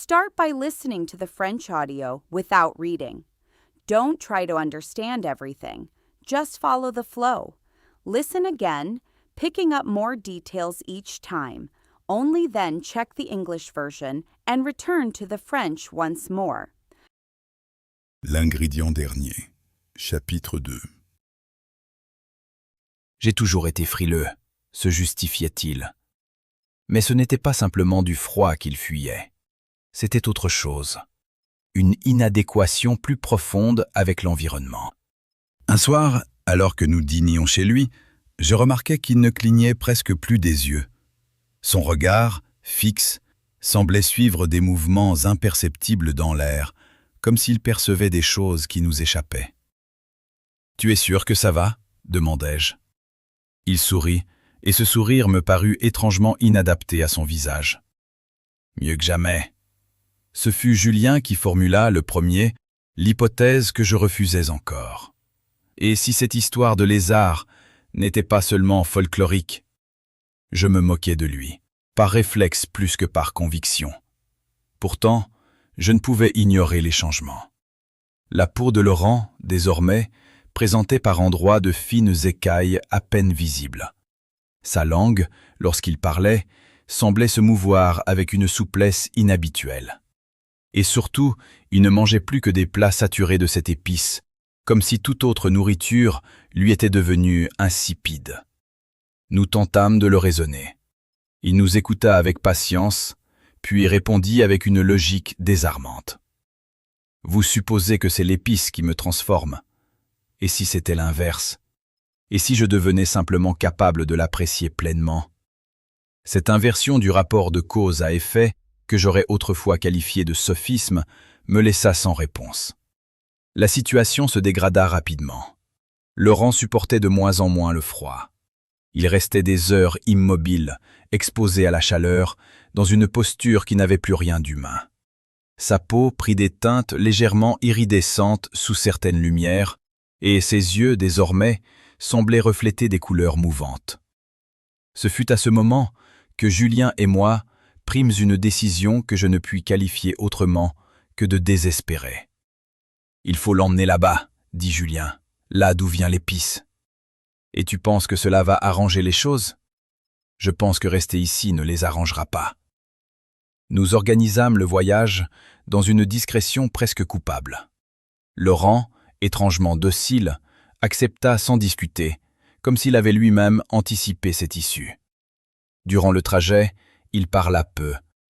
Start by listening to the French audio without reading. Don't try to understand everything. Just follow the flow. Listen again, picking up more details each time. Only then check the English version and return to the French once more. L'ingrédient dernier. Chapitre 2. J'ai toujours été frileux, se justifiait-il. Mais ce n'était pas simplement du froid qu'il fuyait. C'était autre chose. Une inadéquation plus profonde avec l'environnement. Un soir, alors que nous dînions chez lui, je remarquai qu'il ne clignait presque plus des yeux. Son regard, fixe, semblait suivre des mouvements imperceptibles dans l'air, comme s'il percevait des choses qui nous échappaient. « Tu es sûr que ça va ?» demandai-je. Il sourit, et ce sourire me parut étrangement inadapté à son visage. « Mieux que jamais. » Ce fut Julien qui formula le premier l'hypothèse que je refusais encore. Et si cette histoire de lézard n'était pas seulement folklorique? Je me moquais de lui, par réflexe plus que par conviction. Pourtant, je ne pouvais ignorer les changements. La peau de Laurent, désormais, présentait par endroits de fines écailles à peine visibles. Sa langue, lorsqu'il parlait, semblait se mouvoir avec une souplesse inhabituelle. Et surtout, il ne mangeait plus que des plats saturés de cette épice, comme si toute autre nourriture lui était devenue insipide. Nous tentâmes de le raisonner. Il nous écouta avec patience, puis répondit avec une logique désarmante. « Vous supposez que c'est l'épice qui me transforme. Et si c'était l'inverse? Et si je devenais simplement capable de l'apprécier pleinement? » Cette inversion du rapport de cause à effet, que j'aurais autrefois qualifié de sophisme, me laissa sans réponse. La situation se dégrada rapidement. Laurent supportait de moins en moins le froid. Il restait des heures immobile, exposé à la chaleur, dans une posture qui n'avait plus rien d'humain. Sa peau prit des teintes légèrement iridescentes sous certaines lumières, et ses yeux, désormais, semblaient refléter des couleurs mouvantes. Ce fut à ce moment que Julien et moi prîmes une décision que je ne puis qualifier autrement que de désespérée. « Il faut l'emmener là-bas, » dit Julien, « là d'où vient l'épice. »« Et tu penses que cela va arranger les choses ? » ?»« Je pense que rester ici ne les arrangera pas. » Nous organisâmes le voyage dans une discrétion presque coupable. Laurent, étrangement docile, accepta sans discuter, comme s'il avait lui-même anticipé cette issue. Durant le trajet, il parla peu,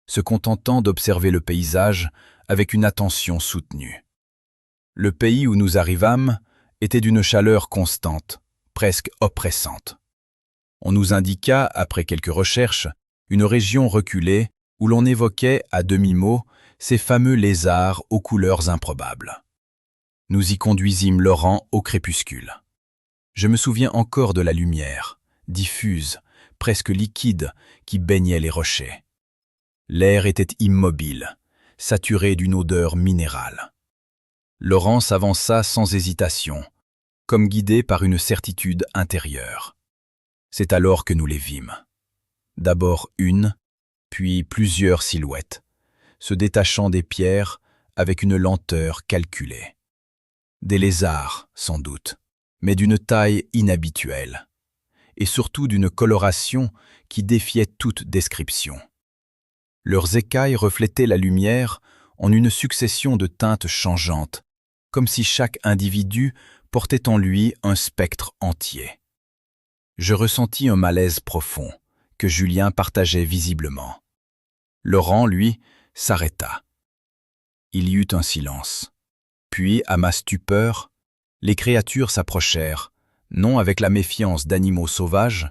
se contentant d'observer le paysage avec une attention soutenue. Le pays où nous arrivâmes était d'une chaleur constante, presque oppressante. On nous indiqua, après quelques recherches, une région reculée où l'on évoquait à demi-mot ces fameux lézards aux couleurs improbables. Nous y conduisîmes Laurent au crépuscule. Je me souviens encore de la lumière, diffuse, presque liquide, qui baignait les rochers. L'air était immobile, saturé d'une odeur minérale. Laurent s'avança sans hésitation, comme guidé par une certitude intérieure. C'est alors que nous les vîmes. D'abord une, puis plusieurs silhouettes, se détachant des pierres avec une lenteur calculée. Des lézards, sans doute, mais d'une taille inhabituelle, et surtout d'une coloration qui défiait toute description. Leurs écailles reflétaient la lumière en une succession de teintes changeantes, comme si chaque individu portait en lui un spectre entier. Je ressentis un malaise profond, que Julien partageait visiblement. Laurent, lui, s'arrêta. Il y eut un silence. Puis, à ma stupeur, les créatures s'approchèrent, non avec la méfiance d'animaux sauvages,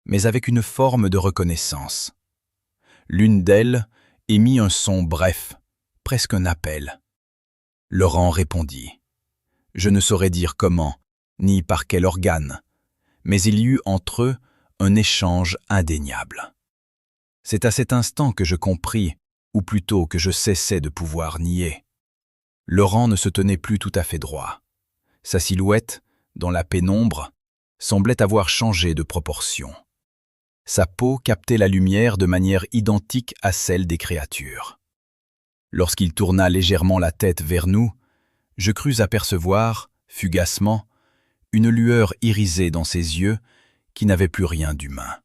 mais avec une forme de reconnaissance. L'une d'elles émit un son bref, presque un appel. Laurent répondit. Je ne saurais dire comment, ni par quel organe, mais il y eut entre eux un échange indéniable. C'est à cet instant que je compris, ou plutôt que je cessai de pouvoir nier. Laurent ne se tenait plus tout à fait droit. Sa silhouette, dans la pénombre, semblait avoir changé de proportion. Sa peau captait la lumière de manière identique à celle des créatures. Lorsqu'il tourna légèrement la tête vers nous, je crus apercevoir, fugacement, une lueur irisée dans ses yeux qui n'avait plus rien d'humain.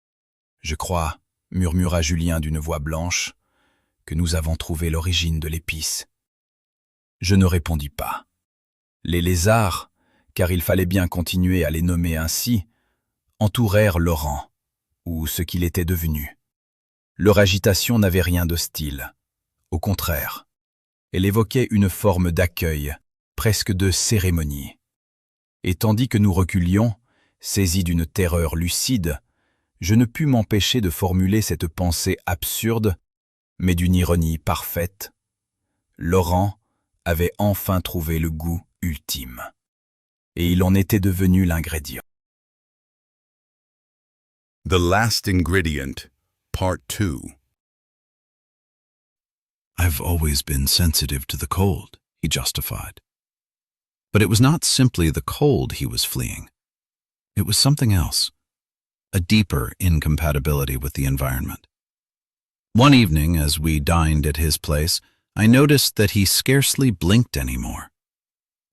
« Je crois, » murmura Julien d'une voix blanche, « que nous avons trouvé l'origine de l'épice. » Je ne répondis pas. Les lézards, car il fallait bien continuer à les nommer ainsi, entourèrent Laurent, ou ce qu'il était devenu. Leur agitation n'avait rien d'hostile. Au contraire, elle évoquait une forme d'accueil, presque de cérémonie. Et tandis que nous reculions, saisis d'une terreur lucide, je ne pus m'empêcher de formuler cette pensée absurde, mais d'une ironie parfaite. Laurent avait enfin trouvé le goût ultime. Et il en était devenu l'ingrédient. The Last Ingredient, Part 2. I've always been sensitive to the cold, he justified. But it was not simply the cold he was fleeing. It was something else, a deeper incompatibility with the environment. One evening, as we dined at his place, I noticed that he scarcely blinked anymore.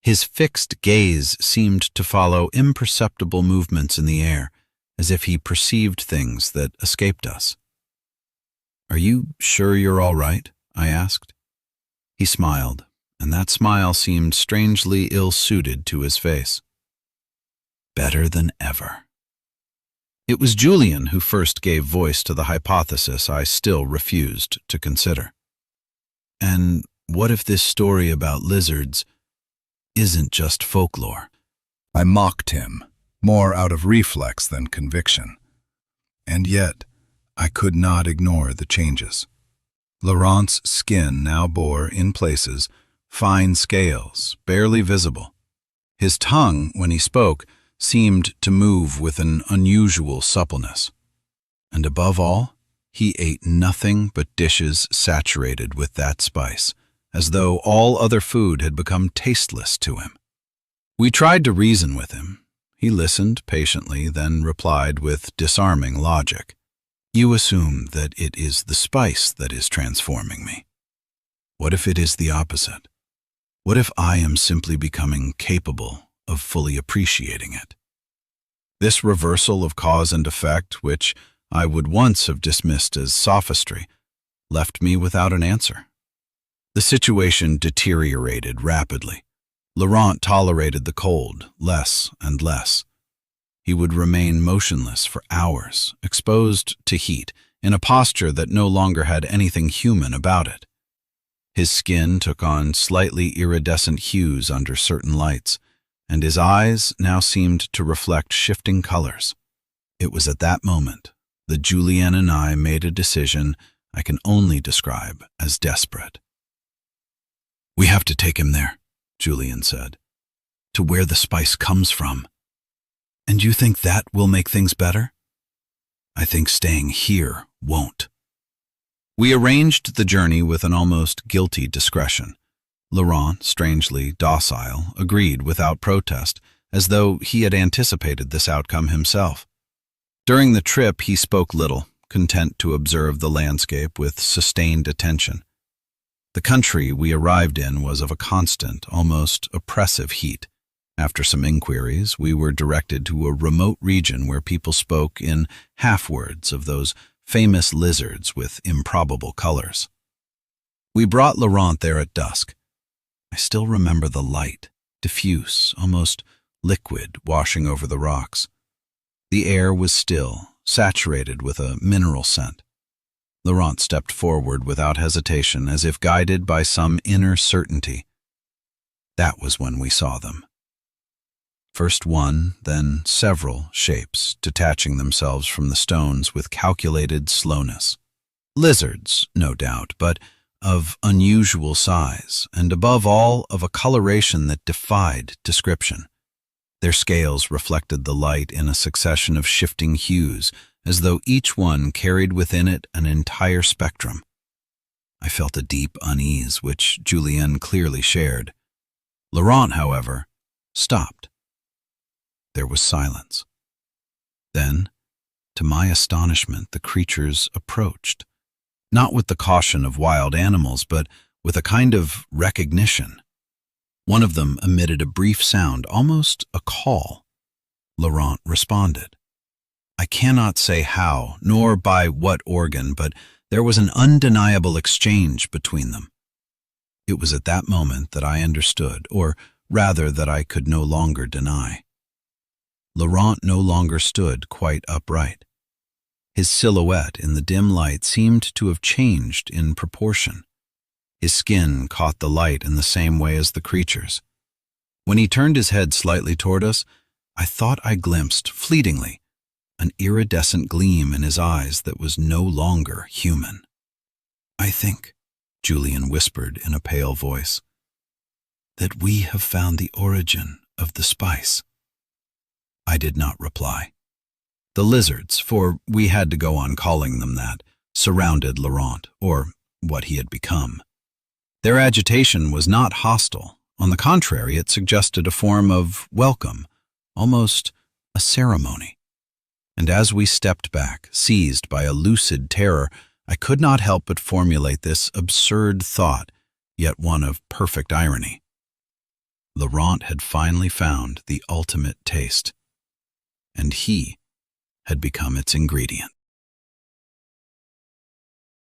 His fixed gaze seemed to follow imperceptible movements in the air, as if he perceived things that escaped us. "Are you sure you're all right?" I asked. He smiled, and that smile seemed strangely ill-suited to his face. Better than ever. It was Julian who first gave voice to the hypothesis I still refused to consider. And what if this story about lizards isn't just folklore? I mocked him, more out of reflex than conviction. And yet, I could not ignore the changes. Laurent's skin now bore, in places, fine scales, barely visible. His tongue, when he spoke, seemed to move with an unusual suppleness. And above all, he ate nothing but dishes saturated with that spice, as though all other food had become tasteless to him. We tried to reason with him. He listened patiently, then replied with disarming logic. "You assume that it is the spice that is transforming me. What if it is the opposite? What if I am simply becoming capable of fully appreciating it?" This reversal of cause and effect, which I would once have dismissed as sophistry, left me without an answer. The situation deteriorated rapidly. Laurent tolerated the cold less and less. He would remain motionless for hours, exposed to heat, in a posture that no longer had anything human about it. His skin took on slightly iridescent hues under certain lights, and his eyes now seemed to reflect shifting colors. It was at that moment that Julienne and I made a decision I can only describe as desperate. "We have to take him there," Julienne said, "to where the spice comes from. And you think that will make things better? I think staying here won't." We arranged the journey with an almost guilty discretion. Laurent, strangely docile, agreed without protest, as though he had anticipated this outcome himself. During the trip, he spoke little, content to observe the landscape with sustained attention. The country we arrived in was of a constant, almost oppressive heat. After some inquiries, we were directed to a remote region where people spoke in half-words of those famous lizards with improbable colors. We brought Laurent there at dusk. I still remember the light, diffuse, almost liquid, washing over the rocks. The air was still, saturated with a mineral scent. Laurent stepped forward without hesitation, as if guided by some inner certainty. That was when we saw them. First one, then several shapes detaching themselves from the stones with calculated slowness. Lizards, no doubt, but of unusual size, and above all of a coloration that defied description. Their scales reflected the light in a succession of shifting hues, as though each one carried within it an entire spectrum. I felt a deep unease, which Julienne clearly shared. Laurent, however, stopped. There was silence. Then, to my astonishment, the creatures approached. not with the caution of wild animals, but with a kind of recognition. One of them emitted a brief sound, almost a call. Laurent responded. I cannot say how, nor by what organ, but there was an undeniable exchange between them. It was at that moment that I understood, or rather that I could no longer deny. Laurent no longer stood quite upright. His silhouette in the dim light seemed to have changed in proportion. His skin caught the light in the same way as the creature's. When he turned his head slightly toward us, I thought I glimpsed, fleetingly, an iridescent gleam in his eyes that was no longer human. I think, Julian whispered in a pale voice, that we have found the origin of the spice. I did not reply. The lizards, for we had to go on calling them that, surrounded Laurent, or what he had become. Their agitation was not hostile. On the contrary, it suggested a form of welcome, almost a ceremony. And as we stepped back, seized by a lucid terror, I could not help but formulate this absurd thought, yet one of perfect irony. Laurent had finally found the ultimate taste, and he had become its ingredient.